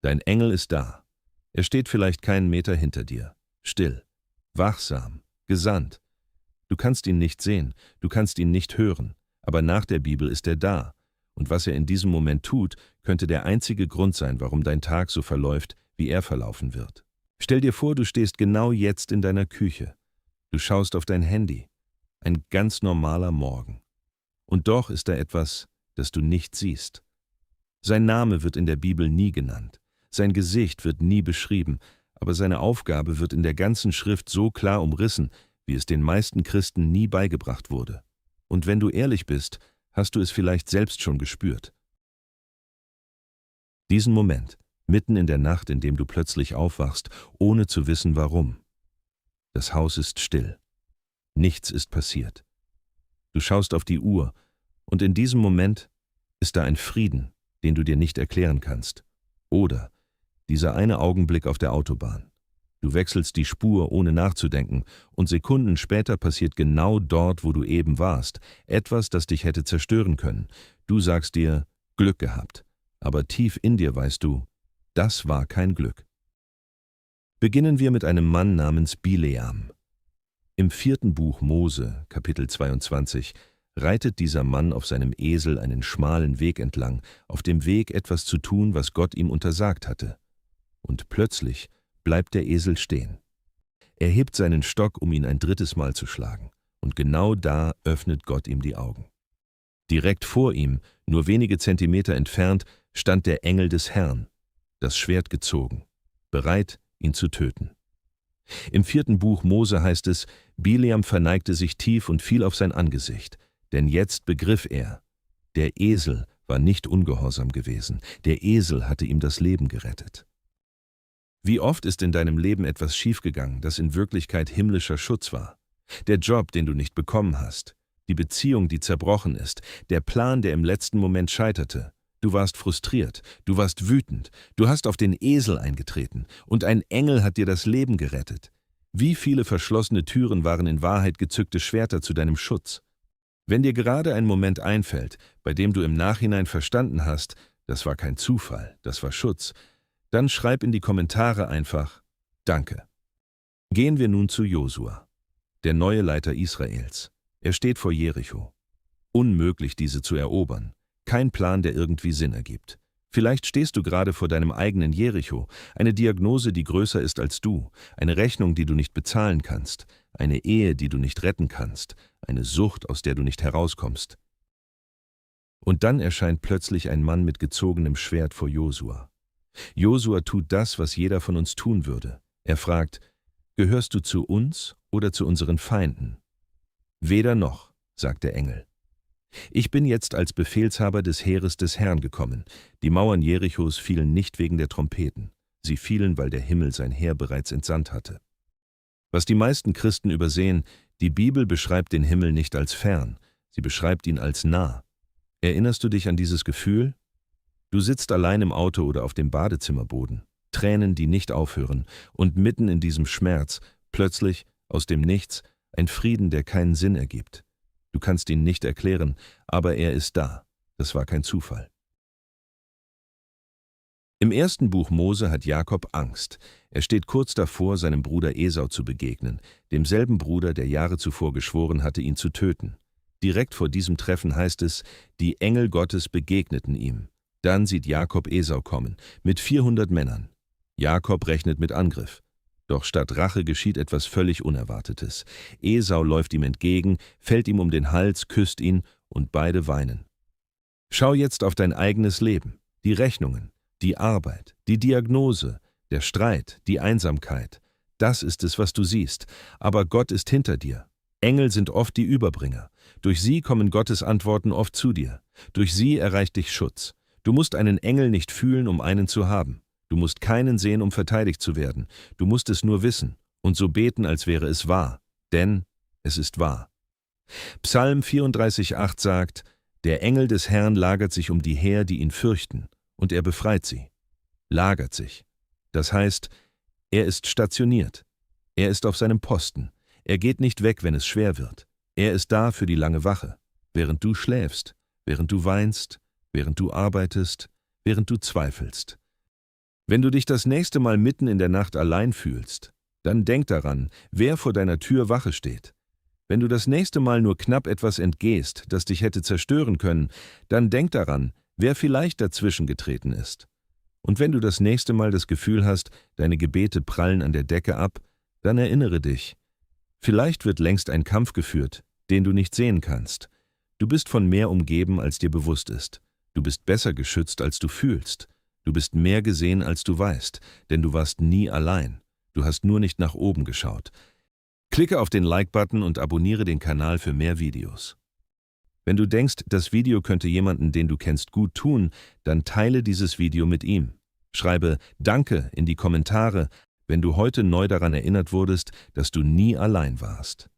Dein Engel ist da. Er steht vielleicht keinen Meter hinter dir. Still, wachsam, gesandt. Du kannst ihn nicht sehen, du kannst ihn nicht hören, aber nach der Bibel ist er da. Und was er in diesem Moment tut, könnte der einzige Grund sein, warum dein Tag so verläuft, wie er verlaufen wird. Stell dir vor, du stehst genau jetzt in deiner Küche. Du schaust auf dein Handy. Ein ganz normaler Morgen. Und doch ist da etwas, das du nicht siehst. Sein Name wird in der Bibel nie genannt. Sein Gesicht wird nie beschrieben, aber seine Aufgabe wird in der ganzen Schrift so klar umrissen, wie es den meisten Christen nie beigebracht wurde. Und wenn du ehrlich bist, hast du es vielleicht selbst schon gespürt. Diesen Moment, mitten in der Nacht, in dem du plötzlich aufwachst, ohne zu wissen warum. Das Haus ist still. Nichts ist passiert. Du schaust auf die Uhr, und in diesem Moment ist da ein Frieden, den du dir nicht erklären kannst. Oder dieser eine Augenblick auf der Autobahn. Du wechselst die Spur, ohne nachzudenken, und Sekunden später passiert genau dort, wo du eben warst, etwas, das dich hätte zerstören können. Du sagst dir, Glück gehabt, aber tief in dir weißt du, das war kein Glück. Beginnen wir mit einem Mann namens Bileam. Im 4. Buch Mose, Kapitel 22, reitet dieser Mann auf seinem Esel einen schmalen Weg entlang, auf dem Weg etwas zu tun, was Gott ihm untersagt hatte. Und plötzlich bleibt der Esel stehen. Er hebt seinen Stock, um ihn ein drittes Mal zu schlagen, und genau da öffnet Gott ihm die Augen. Direkt vor ihm, nur wenige Zentimeter entfernt, stand der Engel des Herrn, das Schwert gezogen, bereit, ihn zu töten. Im 4. Buch Mose heißt es, Bileam verneigte sich tief und fiel auf sein Angesicht, denn jetzt begriff er, der Esel war nicht ungehorsam gewesen, der Esel hatte ihm das Leben gerettet. Wie oft ist in deinem Leben etwas schiefgegangen, das in Wirklichkeit himmlischer Schutz war? Der Job, den du nicht bekommen hast, die Beziehung, die zerbrochen ist, der Plan, der im letzten Moment scheiterte. Du warst frustriert, du warst wütend, du hast auf den Esel eingetreten und ein Engel hat dir das Leben gerettet. Wie viele verschlossene Türen waren in Wahrheit gezückte Schwerter zu deinem Schutz? Wenn dir gerade ein Moment einfällt, bei dem du im Nachhinein verstanden hast, das war kein Zufall, das war Schutz, dann schreib in die Kommentare einfach Danke. Gehen wir nun zu Josua, der neue Leiter Israels. Er steht vor Jericho. Unmöglich, diese zu erobern. Kein Plan, der irgendwie Sinn ergibt. Vielleicht stehst du gerade vor deinem eigenen Jericho, eine Diagnose, die größer ist als du, eine Rechnung, die du nicht bezahlen kannst, eine Ehe, die du nicht retten kannst, eine Sucht, aus der du nicht herauskommst. Und dann erscheint plötzlich ein Mann mit gezogenem Schwert vor Josua. Josua tut das, was jeder von uns tun würde. Er fragt, gehörst du zu uns oder zu unseren Feinden? Weder noch, sagt der Engel. Ich bin jetzt als Befehlshaber des Heeres des Herrn gekommen. Die Mauern Jerichos fielen nicht wegen der Trompeten. Sie fielen, weil der Himmel sein Heer bereits entsandt hatte. Was die meisten Christen übersehen, die Bibel beschreibt den Himmel nicht als fern, sie beschreibt ihn als nah. Erinnerst du dich an dieses Gefühl? Du sitzt allein im Auto oder auf dem Badezimmerboden, Tränen, die nicht aufhören, und mitten in diesem Schmerz, plötzlich, aus dem Nichts, ein Frieden, der keinen Sinn ergibt. Du kannst ihn nicht erklären, aber er ist da. Das war kein Zufall. Im 1. Buch Mose hat Jakob Angst. Er steht kurz davor, seinem Bruder Esau zu begegnen, demselben Bruder, der Jahre zuvor geschworen hatte, ihn zu töten. Direkt vor diesem Treffen heißt es, die Engel Gottes begegneten ihm. Dann sieht Jakob Esau kommen, mit 400 Männern. Jakob rechnet mit Angriff. Doch statt Rache geschieht etwas völlig Unerwartetes. Esau läuft ihm entgegen, fällt ihm um den Hals, küsst ihn und beide weinen. Schau jetzt auf dein eigenes Leben, die Rechnungen, die Arbeit, die Diagnose, der Streit, die Einsamkeit. Das ist es, was du siehst. Aber Gott ist hinter dir. Engel sind oft die Überbringer. Durch sie kommen Gottes Antworten oft zu dir. Durch sie erreicht dich Schutz. Du musst einen Engel nicht fühlen, um einen zu haben. Du musst keinen sehen, um verteidigt zu werden. Du musst es nur wissen und so beten, als wäre es wahr. Denn es ist wahr. Psalm 34,8 sagt, der Engel des Herrn lagert sich um die her, die ihn fürchten, und er befreit sie. Lagert sich. Das heißt, er ist stationiert. Er ist auf seinem Posten. Er geht nicht weg, wenn es schwer wird. Er ist da für die lange Wache. Während du schläfst, während du weinst, während du arbeitest, während du zweifelst. Wenn du dich das nächste Mal mitten in der Nacht allein fühlst, dann denk daran, wer vor deiner Tür Wache steht. Wenn du das nächste Mal nur knapp etwas entgehst, das dich hätte zerstören können, dann denk daran, wer vielleicht dazwischen getreten ist. Und wenn du das nächste Mal das Gefühl hast, deine Gebete prallen an der Decke ab, dann erinnere dich. Vielleicht wird längst ein Kampf geführt, den du nicht sehen kannst. Du bist von mehr umgeben, als dir bewusst ist. Du bist besser geschützt, als du fühlst. Du bist mehr gesehen, als du weißt, denn du warst nie allein. Du hast nur nicht nach oben geschaut. Klicke auf den Like-Button und abonniere den Kanal für mehr Videos. Wenn du denkst, das Video könnte jemanden, den du kennst, gut tun, dann teile dieses Video mit ihm. Schreibe Danke in die Kommentare, wenn du heute neu daran erinnert wurdest, dass du nie allein warst.